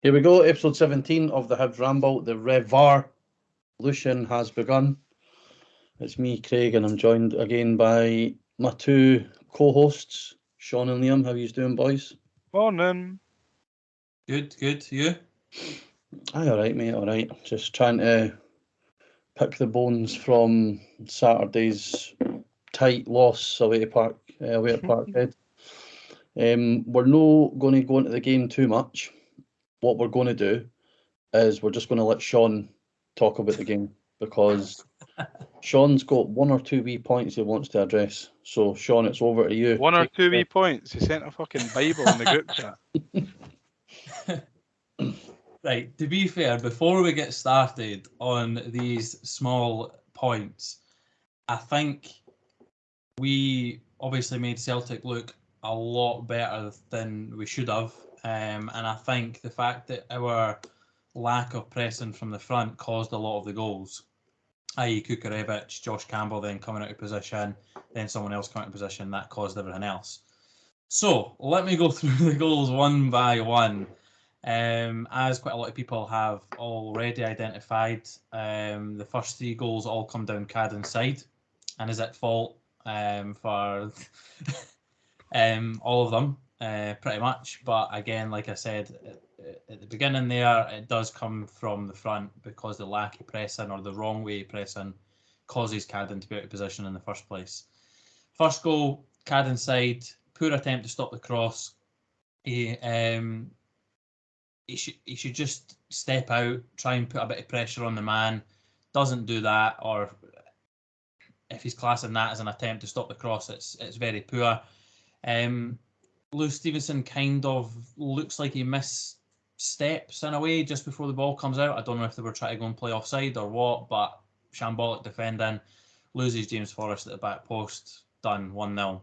Here we go, episode 17 of the Hibs Ramble. The ReVARlution has begun. It's me, Craig, and I'm joined again by my two co-hosts, Shaun and Liam. How are you doing, boys? Morning. Good. You? Aye, all right, mate, all right. Just trying to pick the bones from Saturday's tight loss away at Parkhead. We're not going to go into the game too much. What we're going to do is we're just going to let Shaun talk about the game, because Shaun's got one or two wee points he wants to address. So, Shaun, it's over to you. One or two wee points. He sent a fucking Bible in the group chat. Right, to be fair, before we get started on these small points, I think we obviously made Celtic look a lot better than we should have. And I think the fact that our lack of pressing from the front caused a lot of the goals, i.e. Kukarevich, Josh Campbell then coming out of position, then someone else coming out of position, that caused everything else. So let me go through the goals one by one. As quite a lot of people have already identified, the first three goals all come down Cadden's side and is at fault for all of them, pretty much. But again, like I said at the beginning there, it does come from the front because the lack of pressing or the wrong way of pressing causes Cadden to be out of position in the first place. First goal, Cadden's side, poor attempt to stop the cross. He should just step out, try and put a bit of pressure on the man. Doesn't do that, or if he's classing that as an attempt to stop the cross, it's very poor. Lewis Stevenson kind of looks like he missteps in a way just before the ball comes out. I don't know if they were trying to go and play offside or what, but shambolic defending. Loses James Forrest at the back post. Done, 1-0.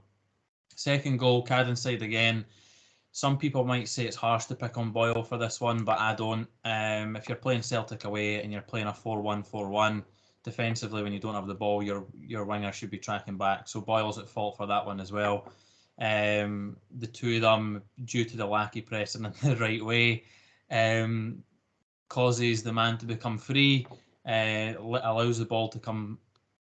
Second goal, Cadden's side again. Some people might say it's harsh to pick on Boyle for this one, but I don't. If you're playing Celtic away and you're playing a 4-1-4-1, defensively when you don't have the ball, your winger should be tracking back. So Boyle's at fault for that one as well. The two of them, due to the lack of pressing in the right way, causes the man to become free, allows the ball to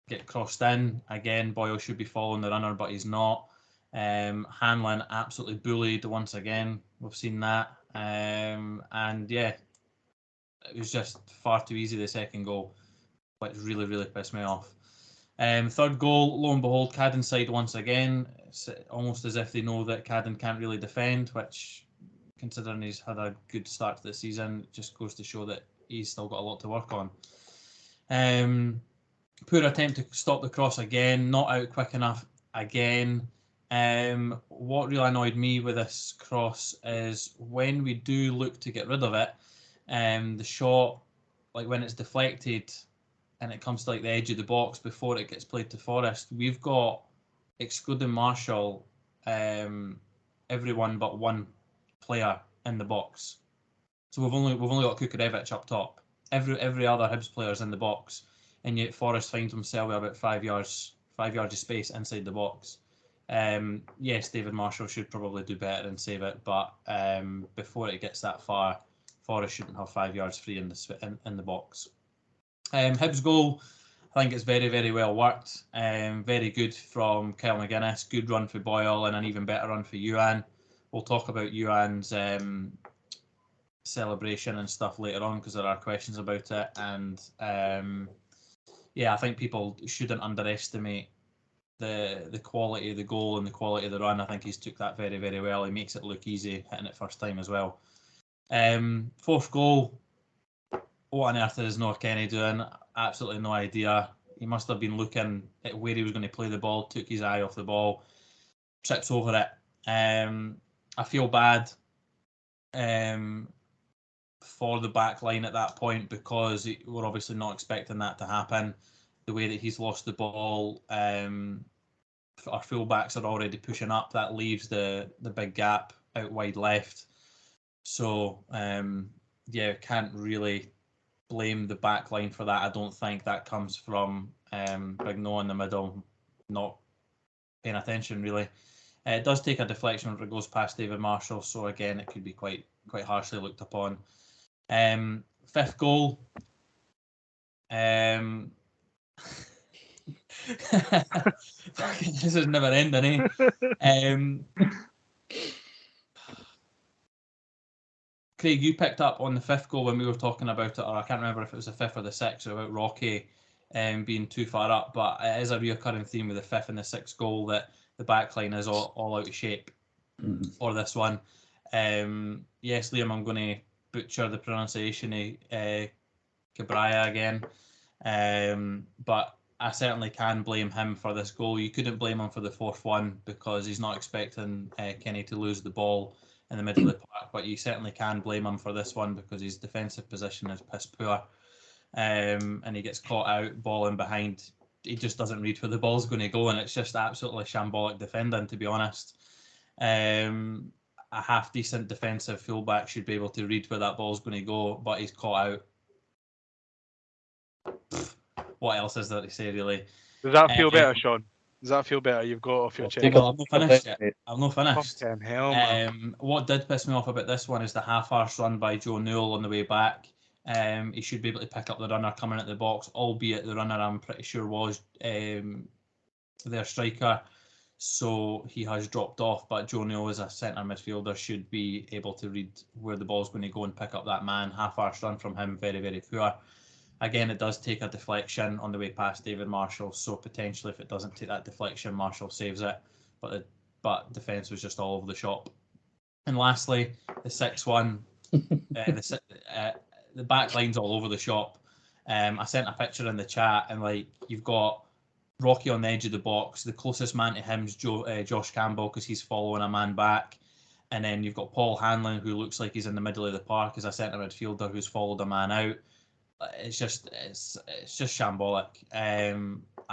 get crossed in. Again, Boyle should be following the runner, but he's not. Hanlon absolutely bullied once again. We've seen that. And yeah, it was just far too easy, the second goal, which really, really pissed me off. Third goal, lo and behold, Cadden's side once again. It's almost as if they know that Cadden can't really defend, which, considering he's had a good start to the season, just goes to show that he's still got a lot to work on. Poor attempt to stop the cross again, not out quick enough again. What really annoyed me with this cross is when we do look to get rid of it, the shot, like when it's deflected and it comes to like the edge of the box before it gets played to Forrest, we've got, excluding Marshall, everyone but one player in the box. So we've only got Kukarevich up top. Every other Hibs player's in the box, and yet Forrest finds himself with about 5 yards of space inside the box. Yes, David Marshall should probably do better and save it, but before it gets that far, Forrest shouldn't have 5 yards free in the box. Hibs goal, I think it's very, very well worked. Very good from Kyle McGuinness. Good run for Boyle and an even better run for Youan. We'll talk about Youan's celebration and stuff later on because there are questions about it. And yeah, I think people shouldn't underestimate the quality of the goal and the quality of the run. I think he's took that very, very well. He makes it look easy hitting it first time as well. Fourth goal, what on earth is Noah Kenny doing? Absolutely no idea. He must have been looking at where he was going to play the ball, took his eye off the ball, trips over it. I feel bad for the back line at that point because we're obviously not expecting that to happen. The way that he's lost the ball, our fullbacks are already pushing up. That leaves the big gap out wide left. So, yeah, can't really blame the back line for that. I don't think that comes from Big No in the middle not paying attention, really. It does take a deflection if it goes past David Marshall, so again, it could be quite quite harshly looked upon. Fifth goal. This is never ending, eh? Craig, you picked up on the fifth goal when we were talking about it, or I can't remember if it was the fifth or the sixth, about Rocky being too far up, but it is a recurring theme with the fifth and the sixth goal that the back line is all out of shape for this one. Yes, Liam, I'm going to butcher the pronunciation of Cabrera again, but I certainly can blame him for this goal. You couldn't blame him for the fourth one because he's not expecting Kenny to lose the ball in the middle of the park, but you certainly can blame him for this one because his defensive position is piss poor, and he gets caught out, ball in behind. He just doesn't read where the ball's going to go, and it's just absolutely shambolic defending, to be honest. A half decent defensive fullback should be able to read where that ball's going to go, but he's caught out. What else is there to say, really? Does that feel better, Shaun? Does that feel better? You've got off your chest. I'm not finished yet. I'm not finished. Fucking hell, man. What did piss me off about this one is the half-arse run by Joe Newell on the way back. He should be able to pick up the runner coming at the box, albeit the runner I'm pretty sure was their striker. So he has dropped off, but Joe Newell as a centre midfielder should be able to read where the ball's going to go and pick up that man. Half-arse run from him, very, very poor. Again, it does take a deflection on the way past David Marshall, so potentially if it doesn't take that deflection, Marshall saves it, but defence was just all over the shop. And lastly, the 6-1, the back line's all over the shop. I sent a picture in the chat, and like you've got Rocky on the edge of the box. The closest man to him is Josh Campbell because he's following a man back. And then you've got Paul Hanlon, who looks like he's in the middle of the park as a centre midfielder who's followed a man out. It's just shambolic. I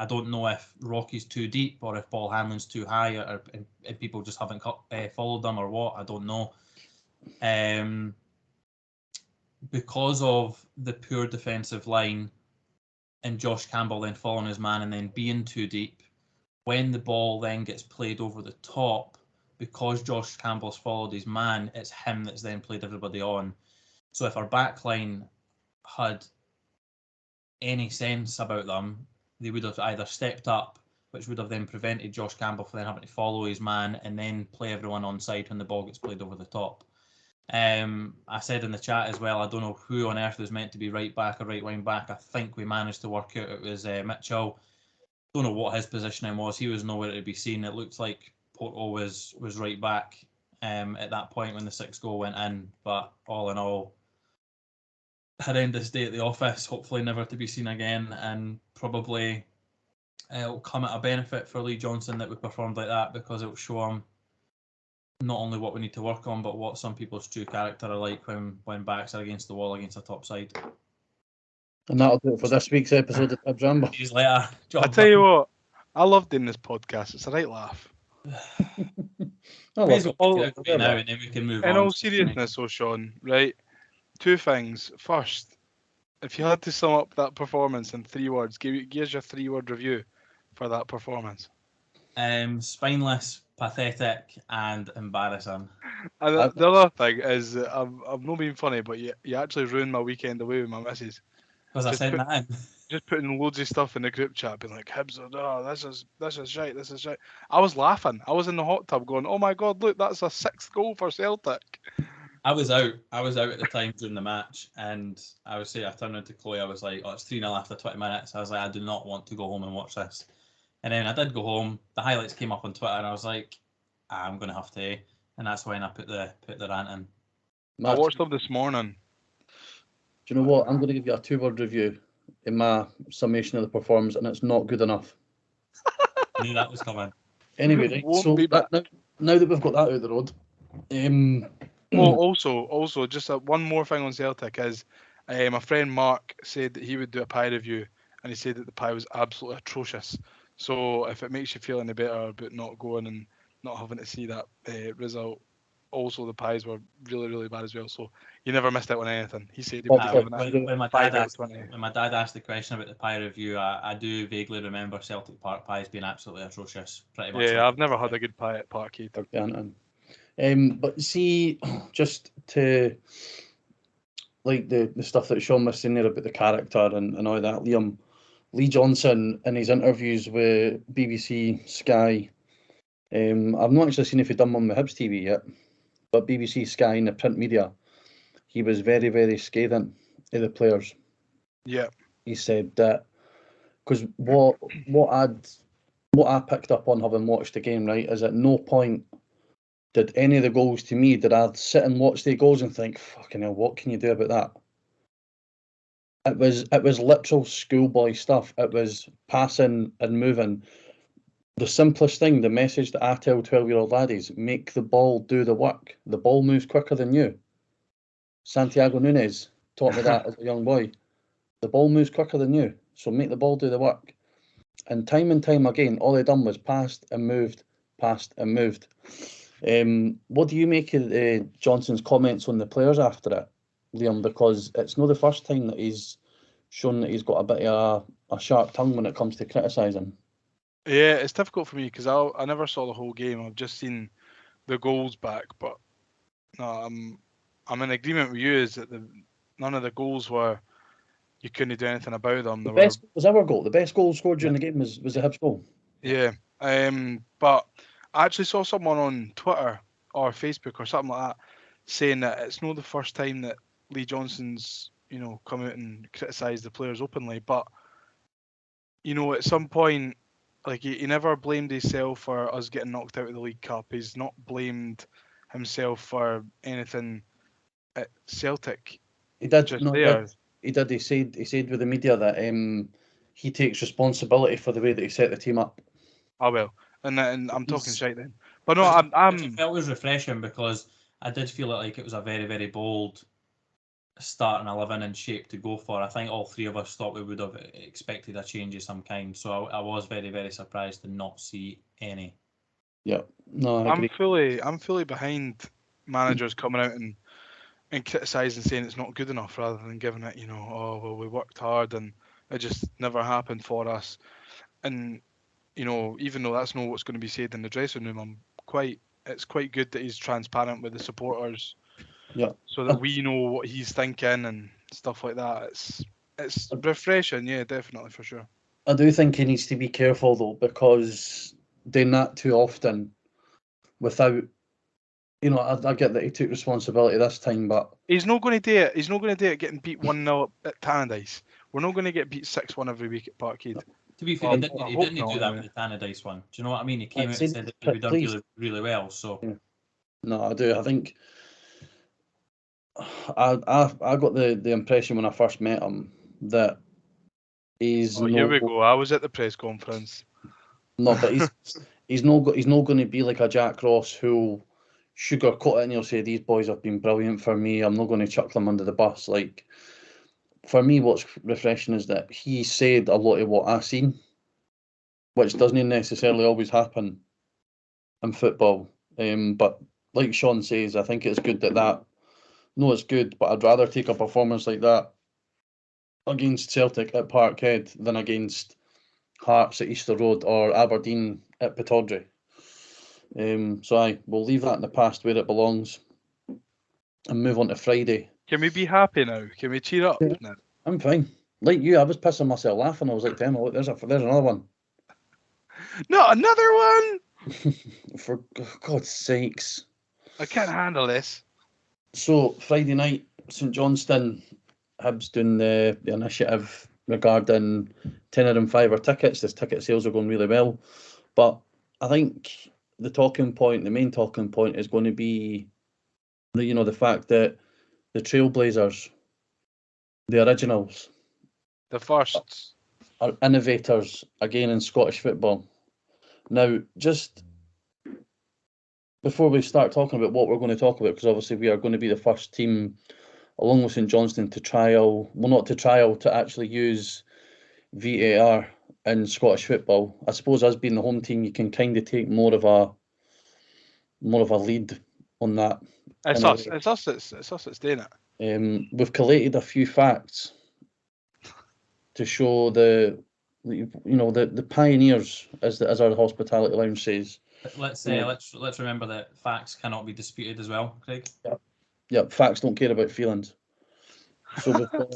don't know if Rocky's too deep or if Paul Hanlon's too high, or if people just haven't followed them or what. I don't know. Because of the poor defensive line and Josh Campbell then following his man and then being too deep, when the ball then gets played over the top, because Josh Campbell's followed his man, it's him that's then played everybody on. So if our back line had any sense about them, they would have either stepped up, which would have then prevented Josh Campbell from then having to follow his man and then play everyone on side when the ball gets played over the top. I said in the chat as well, I don't know who on earth was meant to be right back or right wing back. I think we managed to work out it was Mitchell. Don't know what his positioning was. He was nowhere to be seen. It looked like Porto was right back at that point when the 6th goal went in. But all in all, horrendous day at the office, hopefully never to be seen again, and probably it'll come at a benefit for Lee Johnson that we performed like that, because it'll show him not only what we need to work on, but what some people's true character are like when backs are against the wall against a top side. And that'll do it for this week's episode of Hibs Ramble. See you later. I tell you what, I love doing this podcast. It's a right laugh. Now, and then we can move on. In all seriousness, so Shaun, right? 2 things. First, if you had to sum up that performance in 3 words, give us your 3-word review for that performance. Spineless, pathetic, and embarrassing. And the other thing is, I'm not being funny, but you actually ruined my weekend away with my missus. Because I said that in. Just putting loads of stuff in the group chat, being like, Hibs, this is shite, this is shite. I was laughing. I was in the hot tub going, oh my God, look, that's a 6th goal for Celtic. I was out at the time during the match, and I turned around to Chloe, I was like, oh, it's 3-0 after 20 minutes. I was like, I do not want to go home and watch this. And then I did go home, the highlights came up on Twitter, and I was like, I'm going to have to, and that's when I put the rant in. I watched them this morning. Do you know what? I'm going to give you a 2-word review in my summation of the performance, and it's not good enough. I knew that was coming. Anyway, right, so now that we've got that out of the road, also, just one more thing on Celtic is my friend Mark said that he would do a pie review, and he said that the pie was absolutely atrocious. So if it makes you feel any better about not going and not having to see that result, also the pies were really, really bad as well. So you never missed out on anything. He said he would when my dad asked the question about the pie review, I do vaguely remember Celtic Park pies being absolutely atrocious. Pretty much. Yeah, I've never had a good pie at Parkhead. But see, just to like the stuff that Shaun was saying there about the character and all that, Lee Johnson in his interviews with BBC Sky, I've not actually seen if he'd done one with Hibs TV yet, but BBC Sky in the print media, he was very, very scathing of the players. Yeah. He said that, because what I picked up on having watched the game, right, is at no point did any of the goals to me, did I sit and watch the goals and think, fucking hell, what can you do about that? It was literal schoolboy stuff. It was passing and moving. The simplest thing, the message that I tell 12-year-old laddies, make the ball do the work. The ball moves quicker than you. Santiago Nunes taught me that as a young boy. The ball moves quicker than you, so make the ball do the work. And time again, all they done was passed and moved. What do you make of Johnson's comments on the players after it, Liam? Because it's not the first time that he's shown that he's got a bit of a sharp tongue when it comes to criticising. Yeah, it's difficult for me because I never saw the whole game. I've just seen the goals back, but no, I'm in agreement with you. Is that none of the goals were, you couldn't do anything about them. The best was our goal. The best goal scored during the game was the Hibs goal. Yeah. But I actually saw someone on Twitter or Facebook or something like that saying that it's not the first time that Lee Johnson's, come out and criticised the players openly. But, at some point, like he never blamed himself for us getting knocked out of the League Cup. He's not blamed himself for anything at Celtic. He did. Just No, there. he did. He said with the media that he takes responsibility for the way that he set the team up. Oh well, and I'm talking shite then. But no, Which I I'm. felt was refreshing because I did feel like it was a very, very bold starting 11 in shape to go for. I think all three of us thought we would have expected a change of some kind. So I was very, very surprised to not see any. Yeah, no, I agree. I'm fully behind managers coming out and criticising, saying it's not good enough, rather than giving it, oh well, we worked hard and it just never happened for us. And even though that's not what's going to be said in the dressing room, it's quite good that he's transparent with the supporters. Yeah. So that we know what he's thinking and stuff like that. It's refreshing, yeah, definitely, for sure. I do think he needs to be careful though, because doing that too often without, I get that he took responsibility this time, but he's not going to do it. He's not going to do it getting beat 1-0 at Tannadice. We're not going to get beat 6-1 every week at Parkhead. To be fair, he didn't do that with the Tannadice one. Do you know what I mean? He came out and said that we've done really, really well. So yeah. No, I do. I think I got the impression when I first met him that he's. Here we go. I was at the press conference. No, but he's not going to be like a Jack Ross who'll sugarcoat it and he'll say these boys have been brilliant for me. I'm not going to chuck them under the bus. Like, for me, what's refreshing is that he said a lot of what I've seen, which doesn't necessarily always happen in football. But like Shaun says, I think it's good that. No, it's good, but I'd rather take a performance like that against Celtic at Parkhead than against Hearts at Easter Road or Aberdeen at Pittodrie. So we'll leave that in the past where it belongs and move on to Friday. Can we be happy now? Can we cheer up now? I'm fine. Like you, I was pissing myself laughing. I was like, damn, look, there's another one. Not another one! For God's sakes. I can't handle this. So Friday night, St Johnstone, Hibs doing the initiative regarding tenner and fiver tickets. This ticket sales are going really well. But I think the main talking point is going to be the fact that the Trailblazers, the originals, the firsts, are innovators again in Scottish football. Now, just before we start talking about what we're going to talk about, because obviously we are going to be the first team, along with St Johnstone, to actually use VAR in Scottish football. I suppose as being the home team, you can kind of take more of a lead on that. It's us that's doing it. We've collated a few facts to show the pioneers, as our hospitality lounge says, let's say let's remember that facts cannot be disputed as well, Craig. Yeah, facts don't care about feelings. So we've got,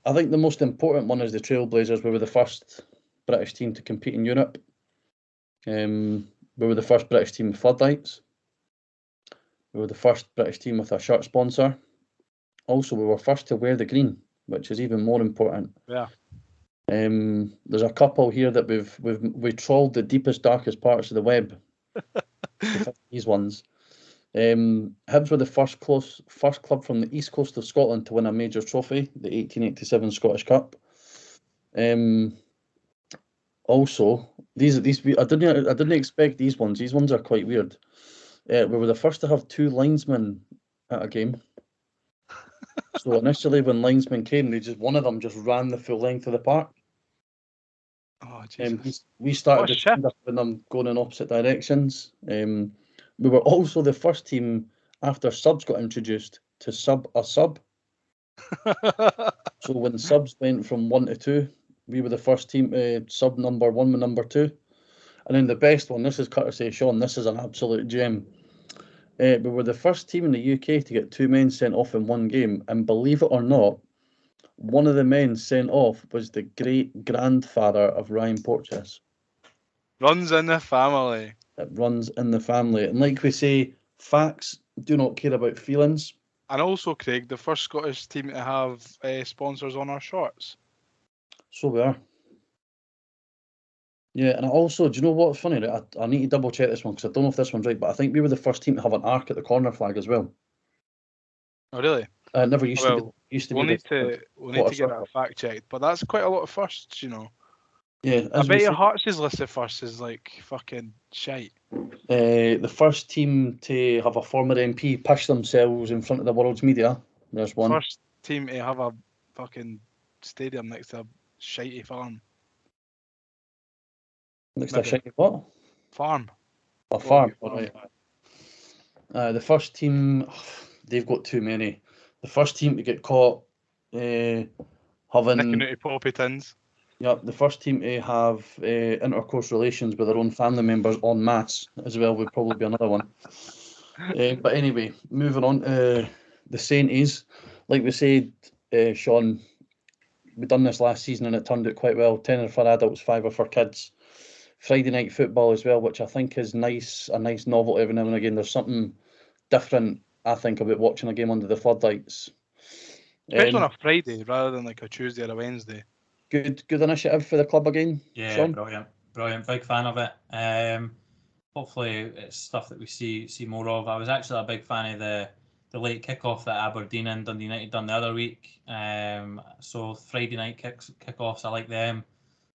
I think the most important one is the Trailblazers. We were the first British team to compete in Europe. We were the first British team with floodlights. We were the first British team with a shirt sponsor. Also, we were first to wear the green, which is even more important. Yeah. There's a couple here that we trawled the deepest, darkest parts of the web to find these ones. Hibs were the first club from the east coast of Scotland to win a major trophy, the 1887 Scottish Cup. Also, these I didn't expect these ones. These ones are quite weird. We were the first to have 2 linesmen at a game. So initially, when linesmen came, one of them just ran the full length of the park. Oh, Jesus. We started What a to stand up with them going in opposite directions. We were also the first team after subs got introduced to sub a sub. So when subs went from 1 to 2, we were the first team to sub number 1 with number 2. And then the best one, this is courtesy of Shaun, this is an absolute gem. We were the first team in the UK to get 2 men sent off in one game. And believe it or not, one of the men sent off was the great-grandfather of Ryan Porteous. Runs in the family. It runs in the family. And like we say, facts do not care about feelings. And also, Craig, the first Scottish team to have sponsors on our shorts. So we are. Yeah, and also, do you know what's funny? I need to double check this one because I don't know if this one's right, but I think we were the first team to have an arc at the corner flag as well. Oh, really? It never used to be. We'll need to get that fact checked, but that's quite a lot of firsts, you know. Yeah, I bet your Hearts' list of firsts is like fucking shite. The first team to have a former MP push themselves in front of the world's media. There's one. First team to have a fucking stadium next to a shitey farm. Next to a shitey what? Farm. A farm. Right. The first team, they've got too many. The first team to get caught having nicking out of poppy tins. Yeah, the first team to have intercourse relations with their own family members en masse as well would probably be another one. But anyway, moving on to the Sainties. Like we said, Shaun, we done this last season and it turned out quite well. 10 for adults, 5 for kids. Friday night football as well, which I think is nice, a nice novelty every now and again. There's something different, I think, about watching a game under the floodlights. Especially on a Friday rather than like a Tuesday or a Wednesday. Good initiative for the club again. Yeah, Shaun? brilliant. Big fan of it. Hopefully, it's stuff that we see more of. I was actually a big fan of the late kickoff that Aberdeen and Dundee United done the other week. So Friday night kickoffs, I like them.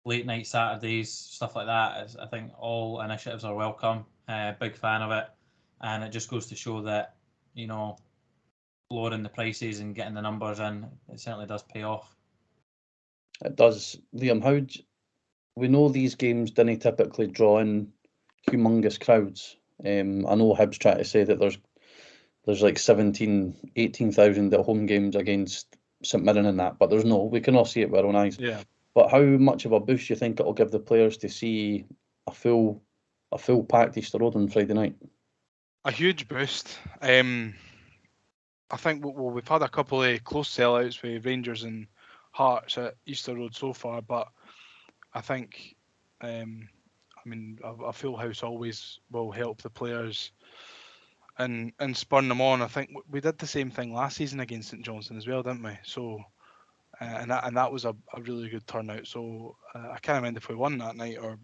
Late night Saturdays, stuff like that. I think all initiatives are welcome. Big fan of it, and it just goes to show that, you know, lowering the prices and getting the numbers in, it certainly does pay off. It does. Liam, we know these games didn't typically draw in humongous crowds. I know Hibs try to say that there's like 18,000 at home games against St Mirren and that, but there's no. We can all see it with our own eyes. Yeah. But how much of a boost do you think it'll give the players to see a full packed Easter Road on Friday night? A huge boost. I think we've had a couple of close sellouts with Rangers and Hearts at Easter Road so far, but I think, a full house always will help the players and spur them on. I think we did the same thing last season against St Johnstone as well, didn't we? So, and that was a really good turnout. So I can't remember if we won that night or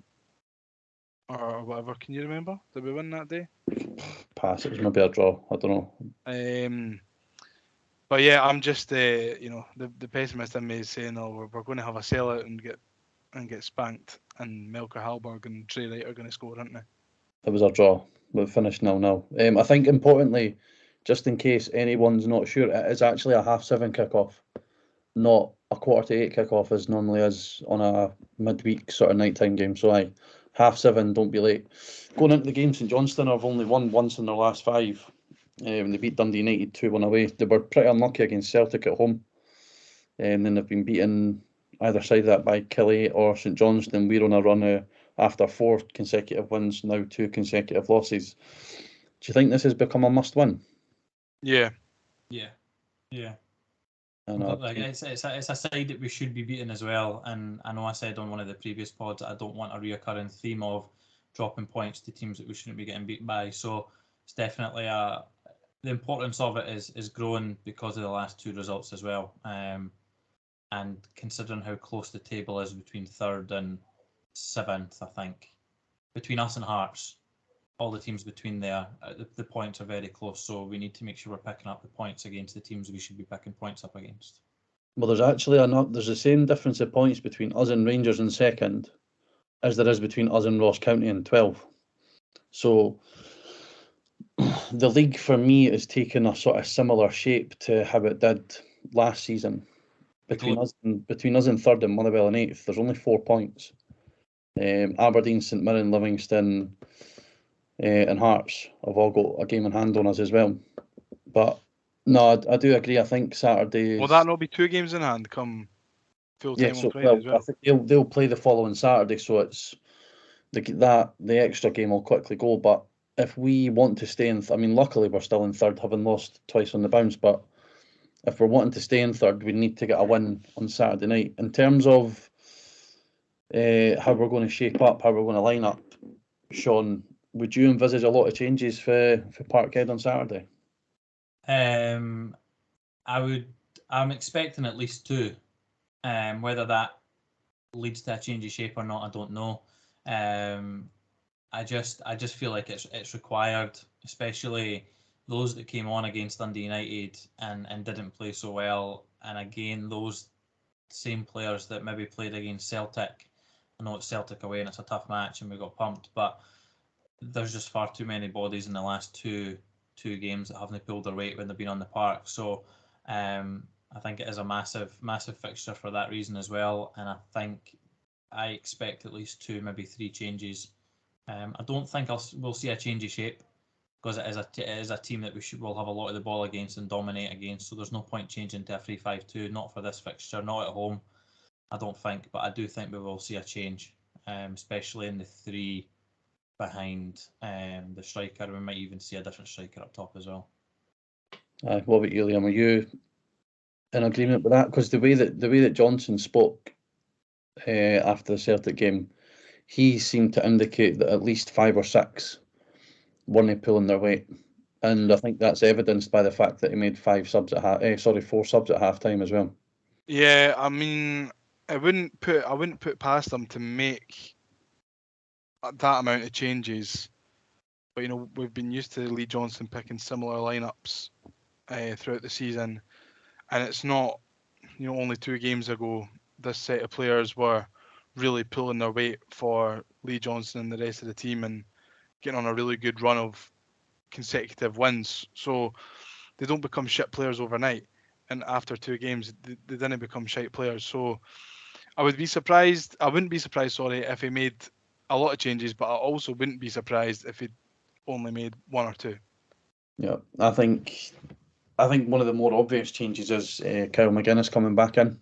whatever. Can you remember? Did we win that day? Pass. It was maybe a draw. I don't know. But yeah, I'm just the pessimist in me is saying, oh, we're going to have a sellout and get spanked, and Melker Hallberg and Trey Wright are going to score, aren't they? It was a draw. We've finished 0-0. I think importantly, just in case anyone's not sure, it is actually a 7:30 kickoff, not a 7:45 kickoff as normally is on a midweek sort of nighttime game. So 7:30, don't be late. Going into the game, St Johnstone have only won once in their last 5. When they beat Dundee United 2-1 away. They were pretty unlucky against Celtic at home. And then they've been beaten either side of that by Killie or St Johnstone. We're on a run of after 4 consecutive wins, now 2 consecutive losses. Do you think this has become a must-win? Yeah. Like, it's a side that we should be beating as well, and I know I said on one of the previous pods that I don't want a reoccurring theme of dropping points to teams that we shouldn't be getting beat by. So it's definitely the importance of it is growing because of the last 2 results as well. And considering how close the table is between 3rd and 7th, I think between us and Hearts, all the teams between there, the points are very close. So we need to make sure we're picking up the points against the teams we should be picking points up against. Well, there's actually there's the same difference of points between us and Rangers in 2nd as there is between us and Ross County in 12th. So the league for me is taking a sort of similar shape to how it did last season. Between us and 3rd and Motherwell in 8th, there's only 4 points. Aberdeen, St Mirren, Livingston, and Hearts have all got a game in hand on us as well. But no, I do agree. I think Saturday. Will that not be 2 games in hand come full time on Friday as well? I think they'll play the following Saturday, so it's the extra game will quickly go. But if we want to stay in, I mean, luckily we're still in 3rd, having lost twice on the bounce. But if we're wanting to stay in 3rd, we need to get a win on Saturday night. In terms of how we're going to shape up, how we're going to line up, Shaun, would you envisage a lot of changes for Parkhead on Saturday? I'm expecting at least 2. Whether that leads to a change of shape or not, I don't know. I just feel like it's required, especially those that came on against Dundee United and didn't play so well. And again, those same players that maybe played against Celtic. I know it's Celtic away and it's a tough match and we got pumped, but there's just far too many bodies in the last two games that haven't pulled their weight when they've been on the park. So I think it is a massive fixture for that reason as well. And I expect at least 2, maybe 3 changes. I don't think we'll see a change of shape because it is a team that will have a lot of the ball against and dominate against. So there's no point changing to a 3-5-2, not for this fixture, not at home. I don't think, but I do think we will see a change, especially in the 3 behind the striker. We might even see a different striker up top as well. What about you, Liam? Are you in agreement with that? Because the way that Johnstone spoke after the Celtic game, he seemed to indicate that at least 5 or 6 weren't pulling their weight, and I think that's evidenced by the fact that he made 4 subs at half time as well. Yeah, I mean, I wouldn't put past them to make that amount of changes, but we've been used to Lee Johnstone picking similar lineups throughout the season, and it's not only 2 games ago this set of players were really pulling their weight for Lee Johnstone and the rest of the team and getting on a really good run of consecutive wins. So they don't become shit players overnight, and after 2 games they didn't become shite players. So I wouldn't be surprised, if he made a lot of changes, but I also wouldn't be surprised if he only made 1 or 2. Yeah, I think one of the more obvious changes is Kyle McGuinness coming back in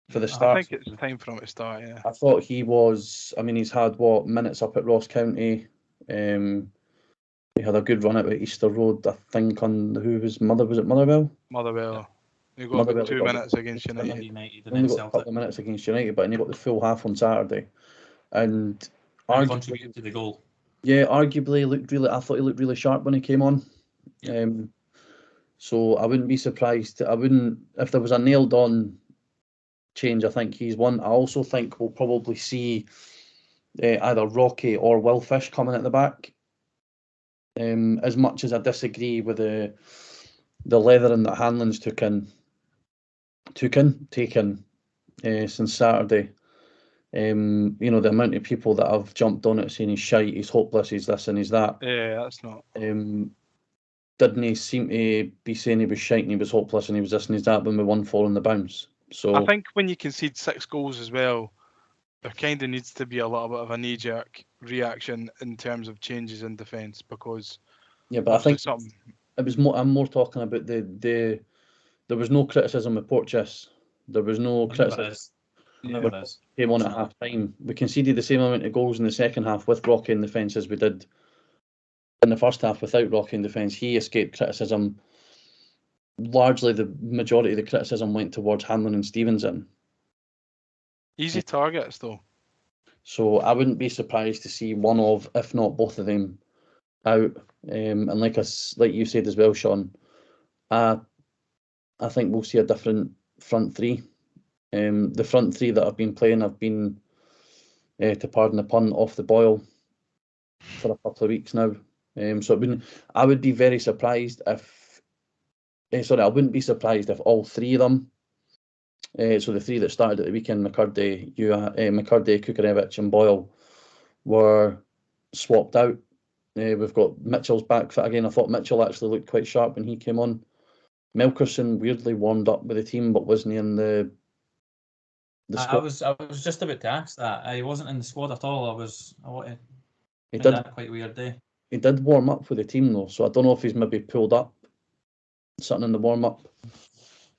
for the start. I think it's time for him to start, yeah. I thought he was, he's had minutes up at Ross County. He had a good run out at Easter Road, I think, on was it Motherwell? Motherwell. He got about 2 minutes against United. Only got a couple of minutes against United, but then he got the full half on Saturday. And contributed to the goal. Yeah, arguably I thought he looked really sharp when he came on. Yeah. So I wouldn't be surprised. If there was a nailed on change, I think he's one. I also think we'll probably see either Rocky or Will Fish coming at the back. As much as I disagree with the leathering that Hanlon's taken since Saturday. The amount of people that have jumped on it saying he's shite, he's hopeless, he's this and he's that. Yeah, that's not. Didn't he seem to be saying he was shite and he was hopeless and he was this and he's that when we won 4 on the bounce? So I think when you concede 6 goals as well, there kind of needs to be a little bit of a knee-jerk reaction in terms of changes in defence, because but I think it was more. I'm more talking about the there was no criticism of Porteous. There was no criticism. Never is. Came on at half time. We conceded the same amount of goals in the second half with Rocky in defence as we did in the first half without Rocky in defence. He escaped criticism. Largely, the majority of the criticism went towards Hanlon and Stevenson. Easy targets, though. So I wouldn't be surprised to see one of, if not both of them, out. And like you said as well, Shaun, I think we'll see a different front three. The front three that I've been playing have been, to pardon the pun, off the boil for a couple of weeks now. So I would be very surprised if. I wouldn't be surprised if all three of them. So the three that started at the weekend, McCurdy, Kukarevich and Boyle, were swapped out. We've got Mitchell's back fit again. I thought Mitchell actually looked quite sharp when he came on. Melkerson weirdly warmed up with the team, but wasn't in the squad. I was just about to ask that. He wasn't in the squad at all. He did that quite weird day. He did warm up with the team though, so I don't know if he's maybe pulled up something in the warm up.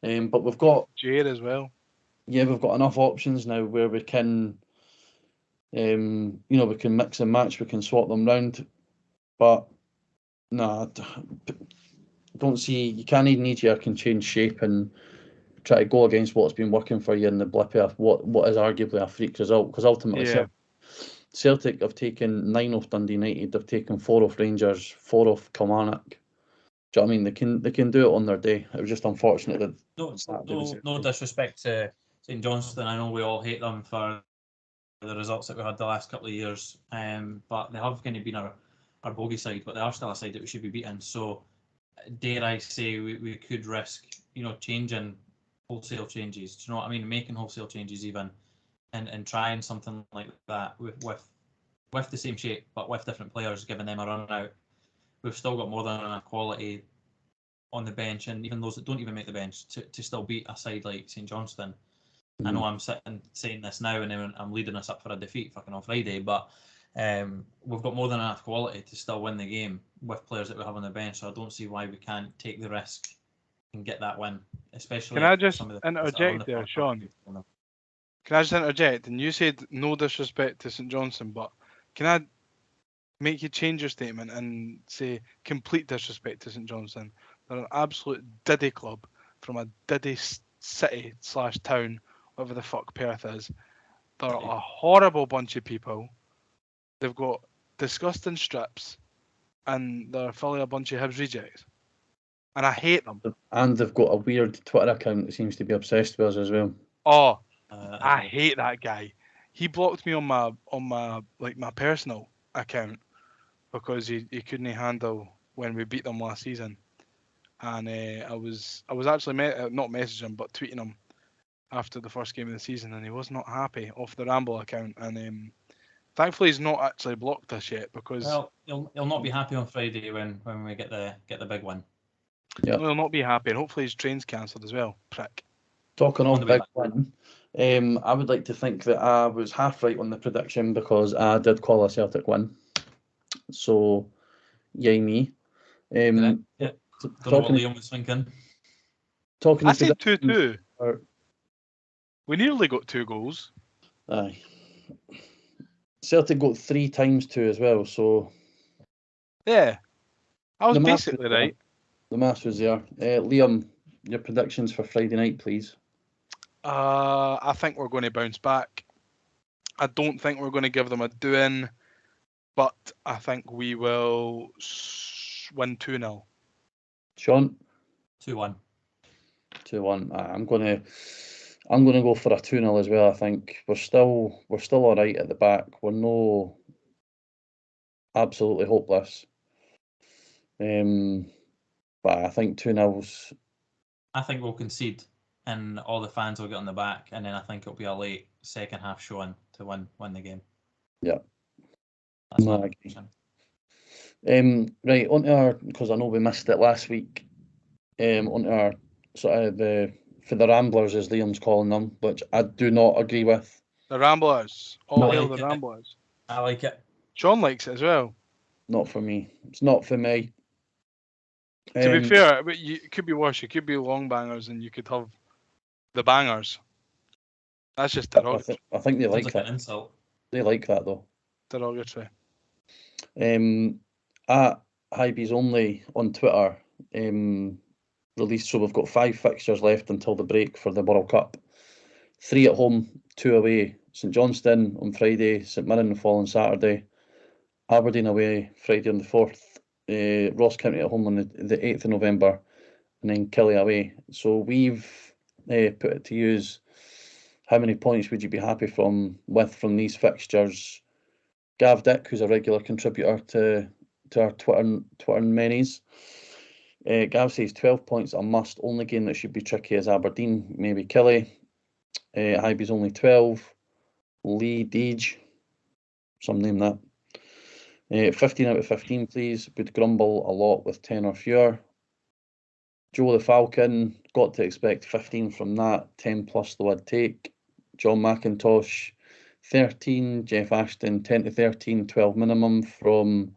But we've got Jade as well. Yeah, we've got enough options now where we can, we can mix and match, we can swap them round. But no, don't see, you can't even knee-jerk and change shape and try to go against what's been working for you in the blip of what is arguably a freak result, because ultimately Celtic have taken 9 off Dundee United, they've taken 4 off Rangers, 4 off Kilmarnock. Do you know what I mean? They can do it on their day. It was just unfortunate that no disrespect to St Johnstone. I know we all hate them for the results that we had the last couple of years, but they have kind of been our bogey side, but they are still a side that we should be beating. So dare I say we could risk, changing wholesale changes. Do you know what I mean? Making wholesale changes even, and trying something like that with the same shape but with different players, giving them a run out. We've still got more than enough quality on the bench, and even those that don't even make the bench to still beat a side like St Johnstone. I know I'm sitting saying this now and then I'm leading us up for a defeat fucking on Friday, but we've got more than enough quality to still win the game with players that we have on the bench, so I don't see why we can't take the risk and get that win, especially. Can I just interject there, Shaun? Can I just interject? And you said no disrespect to St Johnstone, but can I make you change your statement and say complete disrespect to St Johnstone? They're an absolute diddy club from a diddy city / town, whatever the fuck Perth is. They're a horrible bunch of people. They've got disgusting strips, and they're fully a bunch of Hibs rejects. And I hate them. And they've got a weird Twitter account that seems to be obsessed with us as well. Oh, I hate that guy. He blocked me on my personal account because he couldn't handle when we beat them last season, and I was actually not messaging him but tweeting him after the first game of the season, and he was not happy off the Ramble account, and thankfully he's not actually blocked us yet, because he'll not be happy on Friday when we get the big one. Yeah, he'll not be happy, and hopefully his train's cancelled as well. Prick. Talking of big one, I would like to think that I was half right on the prediction because I did call a Celtic win. So, yay me. Don't know what Liam was thinking. I said 2-2. We nearly got 2 goals. Aye. Celtic got 3 times 2 as well, so... Yeah. I was basically right. The maths was there. Liam, your predictions for Friday night, please. I think we're going to bounce back. I don't think we're going to give them a doing, but I think we will win 2-0. Shaun? 2-1. 2-1. I'm gonna go for a 2-0 as well. I think we're still all right at the back. We're no absolutely hopeless. But I think 2-0's. I think we'll concede, and all the fans will get on the back, and then I think it'll be a late second half showing to win the game. Yeah. That's my prediction. Right, onto our, because I know we missed it last week. Onto our sort of for the Ramblers, as Liam's calling them, which I do not agree with. The Ramblers. All hail the Ramblers. I like it. Shaun likes it as well. Not for me. It's not for me. To be fair, it could be worse. It could be long bangers, and you could have the bangers. That's just I derogatory. think they Sounds like like that. an insult. They like that though. Derogatory. At Hibs Only on Twitter, released, so we've got 5 fixtures left until the break for the World Cup. 3 at home, 2 away. St Johnstone on Friday, St Mirren the following Saturday, Aberdeen away Friday on the 4th, Ross County at home on the 8th of November, and then Killie away. So we've put it to use, how many points would you be happy from these fixtures? Gav Dick, who's a regular contributor to our Twitter menis, Gav says 12 points a must. Only game that should be tricky is Aberdeen, maybe Killie. Hibs only 12. Lee Deege, some name that. 15 out of 15, please. Would grumble a lot with 10 or fewer. Joe the Falcon, got to expect 15 from that. 10 plus though I'd take. John McIntosh, 13. Jeff Ashton, 10 to 13, 12 minimum from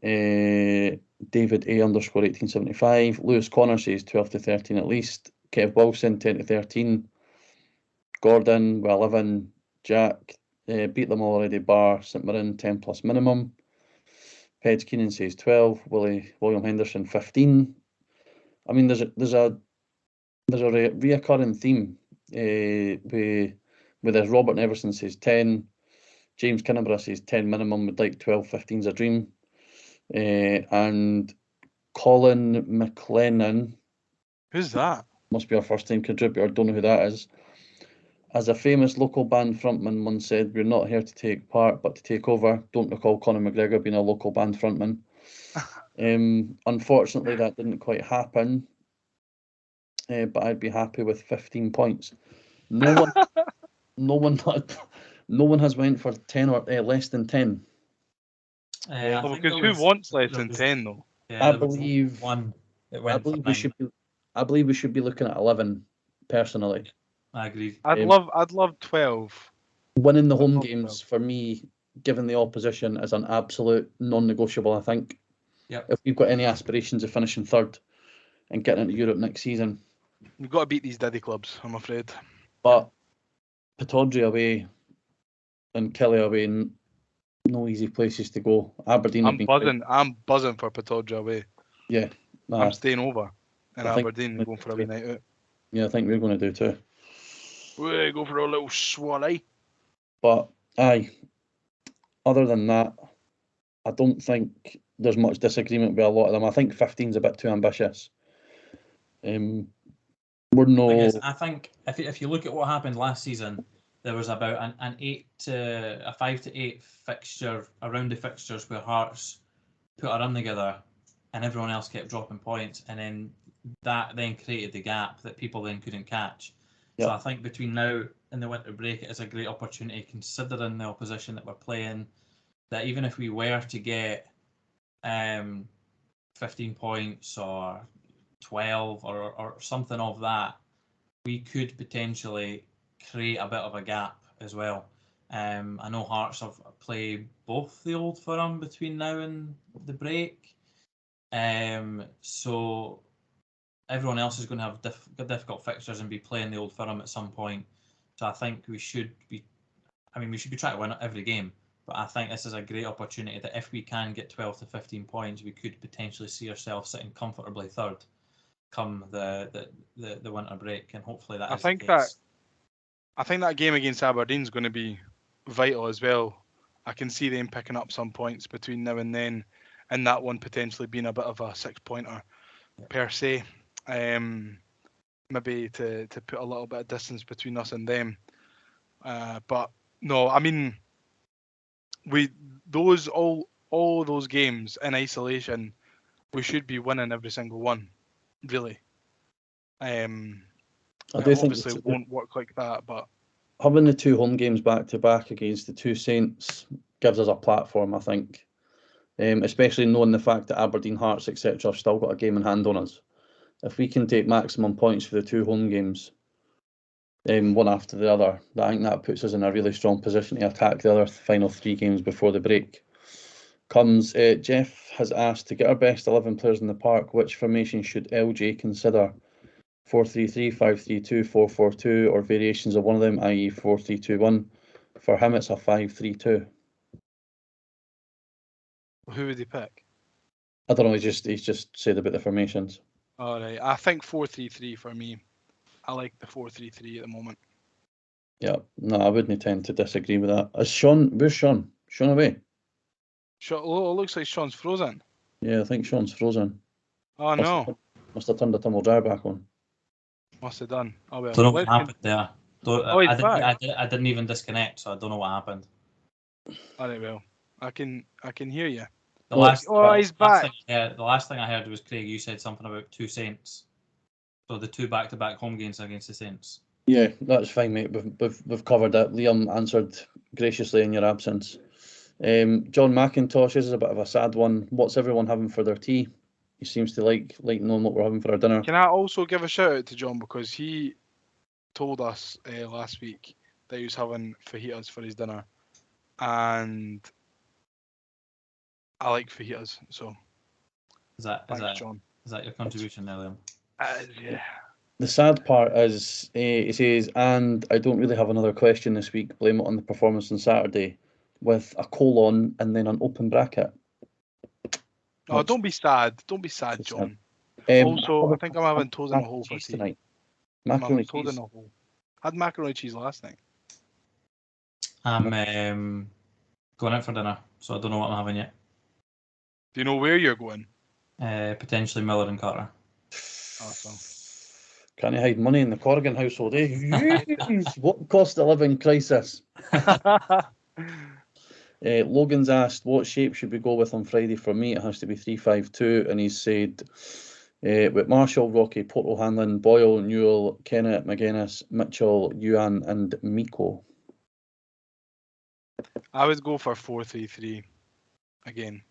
David A_1875. Lewis Connor says 12 to 13 at least. Kev Wilson, 10 to 13. Gordon, with 11. Jack, beat them already, bar St Mirren, 10 plus minimum. Peds Keenan says 12. William Henderson, 15. I mean, there's a reoccurring theme with this. Robert Neverson says 10. James Kinneborough says 10 minimum, would like 12, 15's a dream. And Colin McLennan, Who's that? must be our first time contributor, don't know who that is. As a famous local band frontman once said, we're not here to take part, but to take over. Don't recall Conor McGregor being a local band frontman. Unfortunately, that didn't quite happen, but I'd be happy with 15 points. No one has went for 10 or less than 10. I Well, think because there who was- wants less there than was- 10 though? Yeah, I there was believe- one that I went for believe 9. I believe we should be looking at 11, personally. I agree. I'd Um, love 12. Winning the home love games for me, given the opposition, is an absolute non-negotiable, I think. Yep. If we've got any aspirations of finishing third and getting into Europe next season. You've got to beat these daddy clubs, I'm afraid. But Pittodrie away and Killie away, no easy places to go. Aberdeen have I'm been buzzing for Pittodrie away. yeah. I'm staying over in I think- Aberdeen and going for a wee night out. Yeah, I think we're going to do too. We go for a little swally. But aye, other than that, I don't think there's much disagreement with a lot of them. I think 15's a bit too ambitious. We're no. I think if you look at what happened last season, there was about an 5 to 8 fixture around the fixtures where Hearts put a run together, and everyone else kept dropping points, and then that then created the gap that people then couldn't catch. Yep. So I think between now and the winter break, it is a great opportunity, considering the opposition that we're playing, that even if we were to get 15 points or 12 or something of that, we could potentially create a bit of a gap as well. I know Hearts have played both the Old Firm between now and the break, so everyone else is going to have difficult fixtures and be playing the Old Firm at some point. So I think we should be trying to win every game, but I think this is a great opportunity that if we can get 12 to 15 points, we could potentially see ourselves sitting comfortably third come the winter break, and hopefully that is the case. I think that game against Aberdeen is going to be vital as well. I can see them picking up some points between now and then, and that one potentially being a bit of a 6-pointer per se. Maybe to put a little bit of distance between us and them. But no, I mean, all those games in isolation, we should be winning every single one, really. I It do think obviously won't work like that, but having the 2 home games back to back against the 2 Saints gives us a platform, I think. Especially knowing the fact that Aberdeen, Hearts, etc. have still got a game in hand on us. If we can take maximum points for the 2 home games, one after the other, I think that puts us in a really strong position to attack the other final 3 games before the break comes. Jeff has asked, to get our best 11 players in the park, which formation should LJ consider 4-3-3, 5-3-2, 4-4-2, or variations of one of them, i.e. 4-3-2-1. For him, it's a 5-3-2. Who would he pick? I don't know. He's just said about the formations. All right, I think 4-3-3 for me. I like the 4-3-3 at the moment. Yeah, no, I wouldn't tend to disagree with that. Is Shaun? Where's Shaun? Shaun away? Oh, it looks like Shaun's frozen. Yeah, I think Shaun's frozen. Oh no, Must have turned the tumble dryer back on. must have done. Oh well. Don't know what happened there. Oh, he's back. I didn't even disconnect, so I don't know what happened. All right, well, I can hear you. The last back. the last thing I heard was, Craig, you said something about 2 Saints. So the 2 back-to-back home games against the Saints. Yeah, that's fine, mate. We've covered that. Liam answered graciously in your absence. John McIntosh is a bit of a sad one. What's everyone having for their tea? He seems to like knowing what we're having for our dinner. Can I also give a shout out to John, because he told us last week that he was having fajitas for his dinner, and I like fajitas, so thanks, John. Is that your contribution there, Liam? Yeah. The sad part is, he says, and I don't really have another question this week. Blame it on the performance on Saturday, with a colon and then an open bracket. Oh, don't be sad. Don't be sad, John. Also, I think I'm having toes in a hole for tea. Tonight. Macaroni cheese. In a hole. I had macaroni cheese last night. I'm going out for dinner, so I don't know what I'm having yet. Do you know where you're going? Potentially Miller and Carter. Awesome. Can't hide money in the Corrigan household, eh? What cost of living crisis? Logan's asked, what shape should we go with on Friday? For me, it has to be 3-5-2, and he's said, with Marshall, Rocky, Portal, Hanlon, Boyle, Newell, Kennett, McGuinness, Mitchell, Yuan, and Miko. I would go for 4-3-3 again.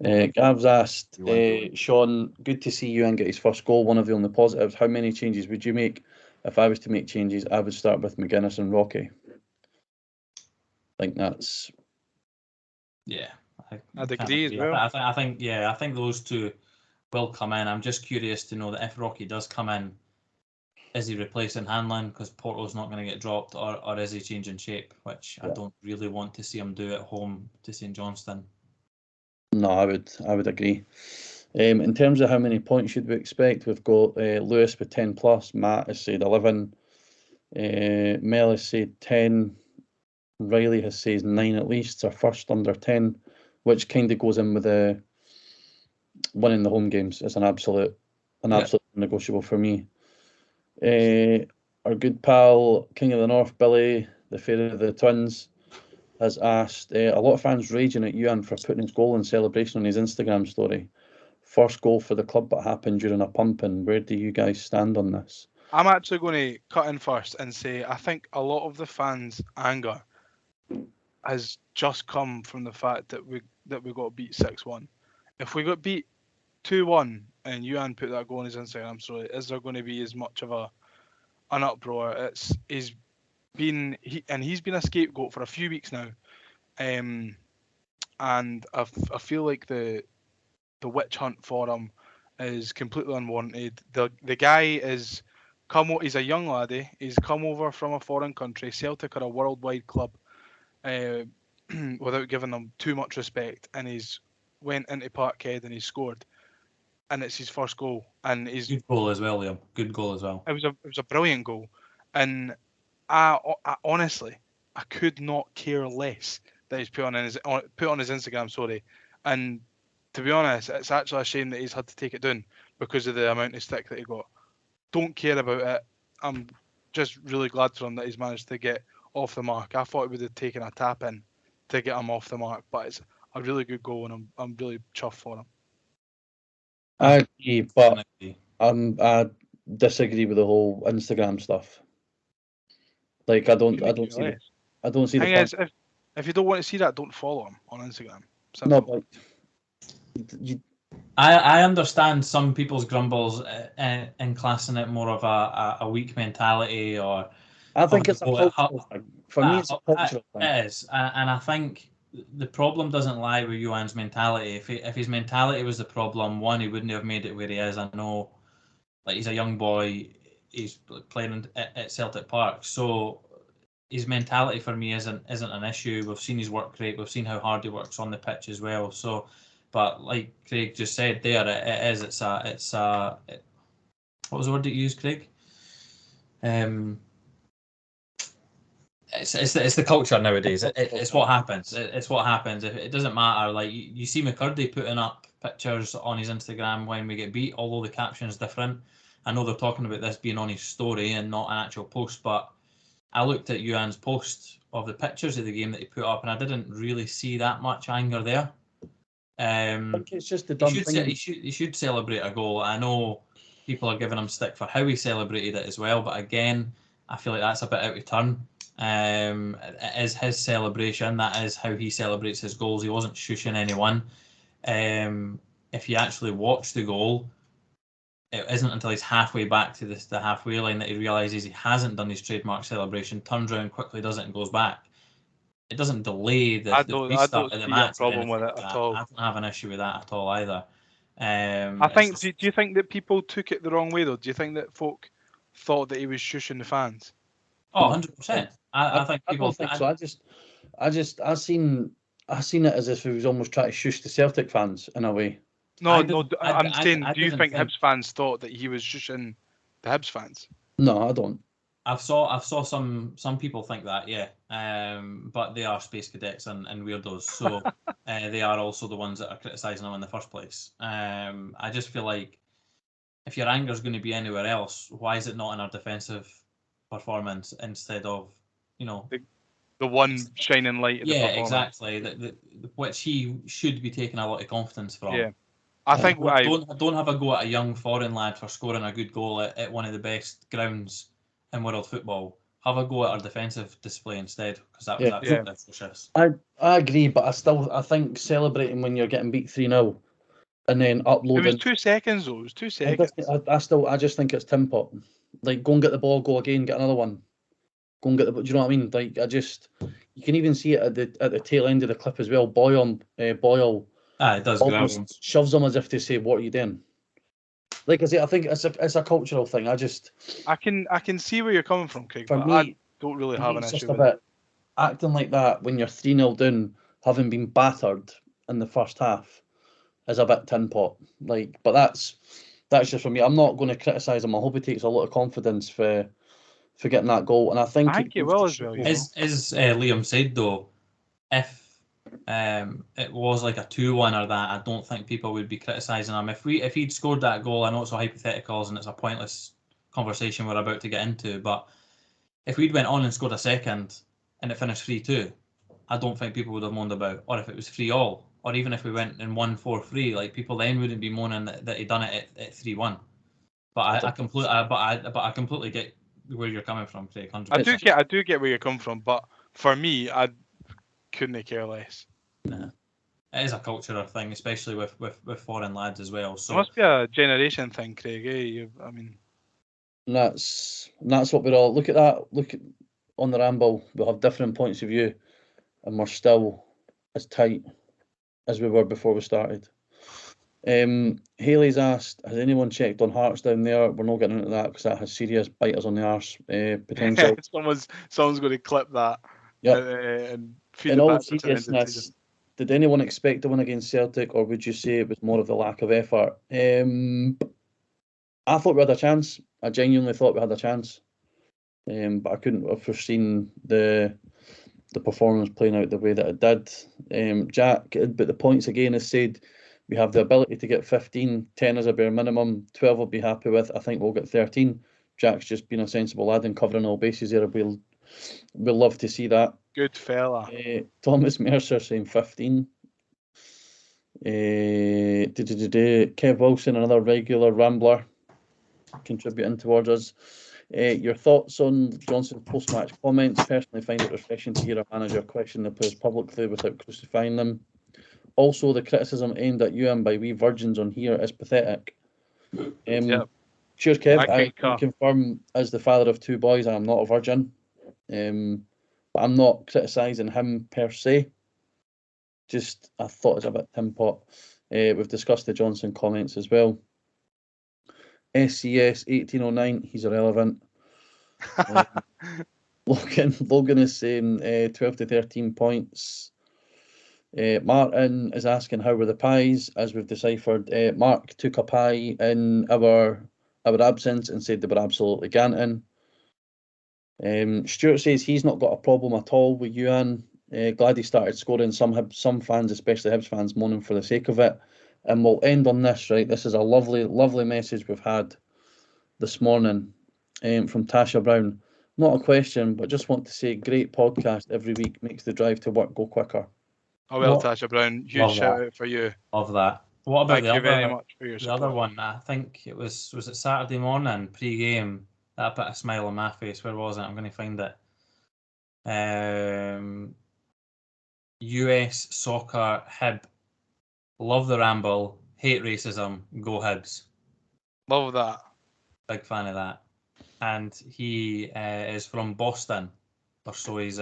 Gav's asked, Shaun, good to see Yuan get his first goal, one of the only positives. How many changes would you make? If I was to make changes, I would start with McGuinness and Rocky. I think that's... Yeah. I'd agree as well. I think those two will come in. I'm just curious to know that if Rocky does come in, is he replacing Hanlon because Porto's not going to get dropped, or is he changing shape, which I don't really want to see him do at home to St Johnstone. No, I would agree. In terms of how many points should we expect, we've got Lewis with 10 plus, Matt has said 11, Mel has said 10, Riley has said 9 at least. It's our first under 10, which kind of goes in with winning the home games as an absolute negotiable for me. Our good pal King of the North, Billy, the fairy of the twins, has asked, a lot of fans raging at Yuan for putting his goal in celebration on his Instagram story. First goal for the club, but happened during a pumping. Where do you guys stand on this? I'm actually going to cut in first and say I think a lot of the fans' anger has just come from the fact that we got beat 6-1. If we got beat 2-1 and Yuan put that goal on his Instagram story, is there going to be as much of an uproar? He's been a scapegoat for a few weeks now, and I feel like the witch hunt for him is completely unwarranted. The guy is he's a young laddie. He's come over from a foreign country. Celtic are a worldwide club, without giving them too much respect, and he's went into Parkhead and he scored, and it's his first goal, and he's good goal as well, Liam. Good goal as well. It was a brilliant goal, and I honestly could not care less that he's put on his Instagram story, and to be honest, it's actually a shame that he's had to take it down because of the amount of stick that he got. Don't care about it. I'm just really glad for him that he's managed to get off the mark. I thought he would have taken a tap in to get him off the mark, but it's a really good goal, and I'm really chuffed for him. I agree, but I disagree with the whole Instagram stuff. Like I don't see the thing is, if you don't want to see that, don't follow him on Instagram. Simple. No, but I understand some people's grumbles in classing it more of a weak mentality, or I think it's a cultural thing. For me, it's a cultural thing. It is, and I think the problem doesn't lie with Johan's mentality. If his mentality was the problem, one, he wouldn't have made it where he is. I know, like, he's a young boy, he's playing at Celtic Park, so his mentality for me isn't an issue. We've seen his work rate, we've seen how hard he works on the pitch as well. So, but like Craig just said there, it's a what was the word that you used, Craig? It's the culture nowadays. It's what happens. It's what happens. It doesn't matter. Like, you see McCurdy putting up pictures on his Instagram when we get beat, although the caption's different. I know they're talking about this being on his story and not an actual post, but I looked at Johan's post of the pictures of the game that he put up, and I didn't really see that much anger there. I think it's just the dumb thing. He should celebrate a goal. I know people are giving him stick for how he celebrated it as well, but again, I feel like that's a bit out of turn. It is his celebration. That is how he celebrates his goals. He wasn't shushing anyone. If you actually watch the goal, it isn't until he's halfway back to the halfway line that he realises he hasn't done his trademark celebration, turns around quickly, does it, and goes back. It doesn't delay the restart of the match. I don't see a problem with it at all. I don't have an issue with that at all either. I think. Do you think that people took it the wrong way though? Do you think that folk thought that he was shushing the fans? Oh, 100%. I think people. I don't think so. I seen it as if he was almost trying to shush the Celtic fans in a way. I'm saying, do you think Hibs fans thought that he was shushing the Hibs fans? No, I don't. I've saw some people think that, yeah. But they are space cadets and weirdos, so they are also the ones that are criticising him in the first place. I just feel like if your anger is going to be anywhere else, why is it not in our defensive performance instead of, the one shining light of the performance? Exactly. Which he should be taking a lot of confidence from. Yeah. I think don't have a go at a young foreign lad for scoring a good goal at one of the best grounds in world football. Have a go at our defensive display instead, because that was absolutely atrocious. I agree, but I think celebrating when you're getting beat 3-0 and then uploading. It was 2 seconds though. It was 2 seconds. I just think it's tin pot. Like, go and get the ball, go again, get another one. Go and get the. Do you know what I mean? Like, you can even see it at the tail end of the clip as well. Boyle. It does grab him. Shoves him as if to say, "What are you doing?" Like I say, I think it's a cultural thing. I can see where you're coming from, Craig. For but me, I don't really have an issue with it. Acting like that when you're 3-0 down, having been battered in the first half, is a bit tin pot. Like, but that's just for me. I'm not going to criticise him. I hope he takes a lot of confidence for getting that goal, and I think it will as well. As Liam said though, if it was like a 2-1 or that, I don't think people would be criticising him. If he'd scored that goal, I know it's a hypotheticals and it's a pointless conversation we're about to get into, but if we'd went on and scored a second and it finished 3-2, I don't think people would have moaned about. Or if it was 3-3, or even if we went and won 4-3, like, people then wouldn't be moaning that he'd done it at 3-1. But I completely get where you're coming from, Craig. 100%. I do get where you're coming from, but for me, I couldn't care less. Nah. It is a cultural thing, especially with foreign lads as well. So it must be a generation thing, Craig. I mean, that's what we're all look at. On the Ramble, we'll have different points of view, and we're still as tight as we were before we started. Haley's asked, has anyone checked on Hearts down there? We're not getting into that because that has serious biters on the arse potential. Someone's going to clip that. Yep. And feed in it all back seriousness, did anyone expect to win against Celtic, or would you say it was more of the lack of effort? I thought we had a chance. I genuinely thought we had a chance. But I couldn't have foreseen the performance playing out the way that it did. Jack, but the points again has said we have the ability to get 15, 10 as a bare minimum, 12 will be happy with. I think we'll get 13. Jack's just been a sensible lad and covering all bases there. We'll love to see that. Good fella. Thomas Mercer saying 15. Kev Wilson, another regular rambler, contributing towards us. Your thoughts on Johnston's post-match comments? Personally, find it refreshing to hear a manager question the players publicly without crucifying them. Also, the criticism aimed at you and by we virgins on here is pathetic. Cheers, Kev. I can confirm, as the father of 2 boys, I am not a virgin. But I'm not criticising him per se. just I thought it was a bit tin pot. We've discussed the Johnstone comments as well. SCS 1809, he's irrelevant. Logan is saying 12 to 13 points. Martin is asking how were the pies, as we've deciphered. Mark took a pie in our absence and said they were absolutely ganting. Stuart says he's not got a problem at all with Yuan. Glad he started scoring. Some fans, especially Hibs fans, moaning for the sake of it. And we'll end on this, right? This is a lovely, lovely message we've had this morning from Tasha Brown. Not a question, but just want to say, great podcast every week, makes the drive to work go quicker. Oh well, What? Tasha Brown, huge Love shout that. out for you. Of that. What about Thank you very much for your the support. other one? I think it was it Saturday morning pre-game that put a smile on my face. Where was it? I'm going to find it. US soccer Hib. Love the ramble. Hate racism. Go Hibs. Love that. Big fan of that. And he is from Boston, or so he's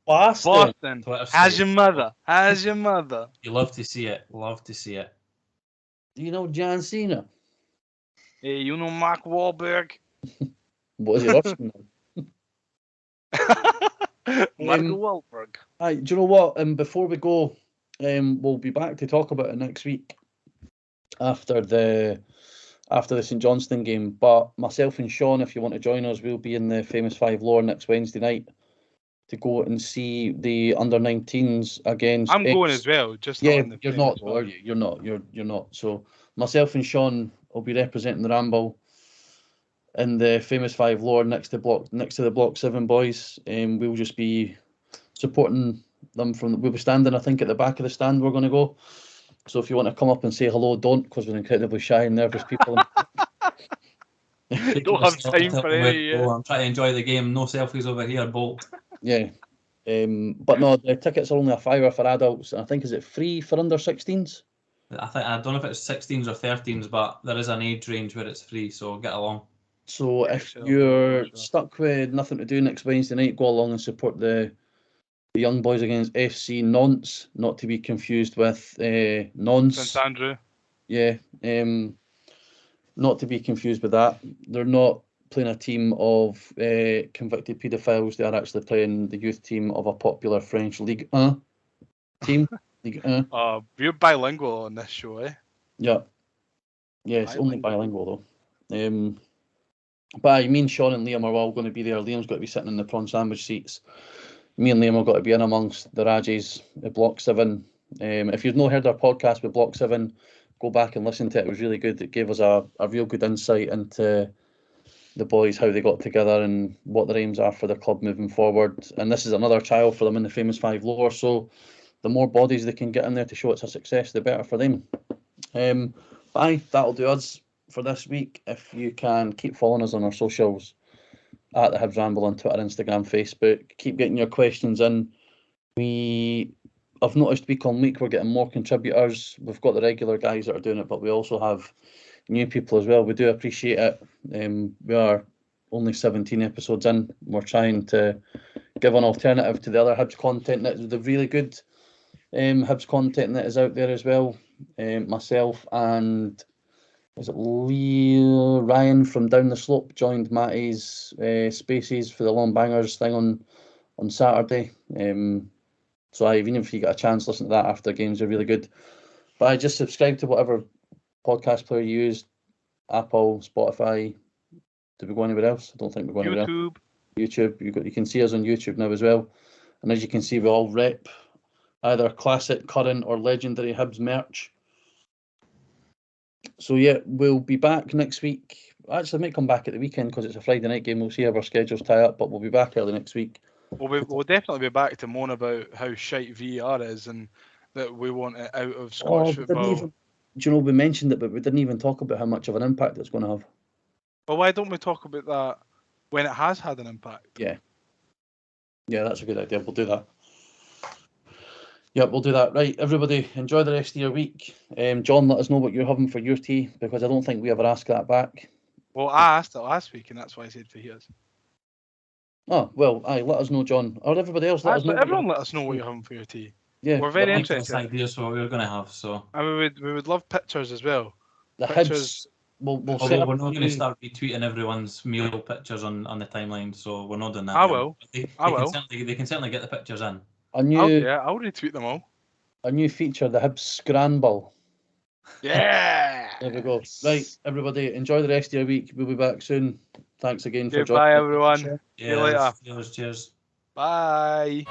Boston. Twitter How's says. your mother? How's your mother? You love to see it. Love to see it. Do you know John Cena? Hey, you know Mark Wahlberg? What is he Russian? Mark Wahlberg. Aye, do you know what? Before we go, we'll be back to talk about it next week after the St Johnstone game. But myself and Shaun, if you want to join us, we'll be in the Famous Five Lore next Wednesday night to go and see the under-19s against. I'm going as well. Just yeah, not in the you're Famous not, though, are you? You're not. You're not. So myself and Shaun will be representing the Ramble in the Famous Five Lore next to the Block 7 boys. We'll just be supporting them we'll be standing, I think, at the back of the stand. We're going to go. So if you want to come up and say hello, don't, because we're incredibly shy and nervous people. Don't have time for any. I'm trying to enjoy the game. No selfies over here, Bolt. Yeah. But no, the tickets are only £5 for adults. I think, is it free for under 16s? I don't know if it's 16s or 13s, but there is an age range where it's free, so get along. So if you're stuck with nothing to do next Wednesday night, go along and support the young boys against FC Nantes, not to be confused with Nantes. St Andrew. Yeah, not to be confused with that. They're not playing a team of convicted paedophiles. They are actually playing the youth team of a popular French Ligue 1 team. Ligue 1. We're bilingual on this show, eh? Yeah. Yes, only bilingual though. But me and Shaun and Liam are all going to be there. Liam's got to be sitting in the prawn sandwich seats. Me and Liam have got to be in amongst the Rajis at Block 7. If you've not heard our podcast with Block 7, go back and listen to it. It was really good. It gave us a real good insight into the boys, how they got together and what their aims are for the club moving forward. And this is another trial for them in the Famous Five Lore. So the more bodies they can get in there to show it's a success, the better for them. Aye, that'll do us for this week. If you can keep following us on our socials at the Hibs Ramble on Twitter, Instagram, Facebook. Keep getting your questions in. I've noticed week on week we're getting more contributors. We've got the regular guys that are doing it, but we also have new people as well. We do appreciate it. We are only 17 episodes in. We're trying to give an alternative to the other Hibs content. That's the really good Hibs content that is out there as well. Myself and is it Ryan from Down the Slope joined Matty's Spaces for the Long Bangers thing on Saturday. So even if you get a chance, listen to that after games. They're really good. But I just subscribe to whatever podcast player you use, Apple, Spotify. Did we go anywhere else? I don't think we're going anywhere else. YouTube. You can see us on YouTube now as well. And as you can see, we all rep either classic, current, or legendary Hibs merch. So yeah, we'll be back next week. Actually, I might come back at the weekend because it's a Friday night game. We'll see how our schedules tie up, but we'll be back early next week. We'll definitely be back to moan about how shite VAR is and that we want it out of Scottish football. Do you know, we mentioned it, but we didn't even talk about how much of an impact it's going to have. Well, why don't we talk about that when it has had an impact? Yeah, that's a good idea. We'll do that. Yeah, we'll do that. Right, everybody, enjoy the rest of your week. John, let us know what you're having for your tea, because I don't think we ever asked that back. Well, I asked it last week, and that's why I said fajitas. Oh, well, aye, let us know, John. Or everybody else, let us know. Everyone let us know what you're having for your tea. Yeah, We're very the- interested. Ideas for what we're going to have. So And we would love pictures as well. the Pictures. Hibs. We'll set although up we're not going to a- start retweeting everyone's meal pictures on the timeline, so we're not doing that. I yet. will. They I can will. certainly get the pictures in. a new I'll retweet them all. a new feature, the Hibs Scramble. Yeah. There we go. Right, everybody, enjoy the rest of your week. We'll be back soon. Thanks again for joining. Goodbye, everyone. us. See you later. Cheers. Bye.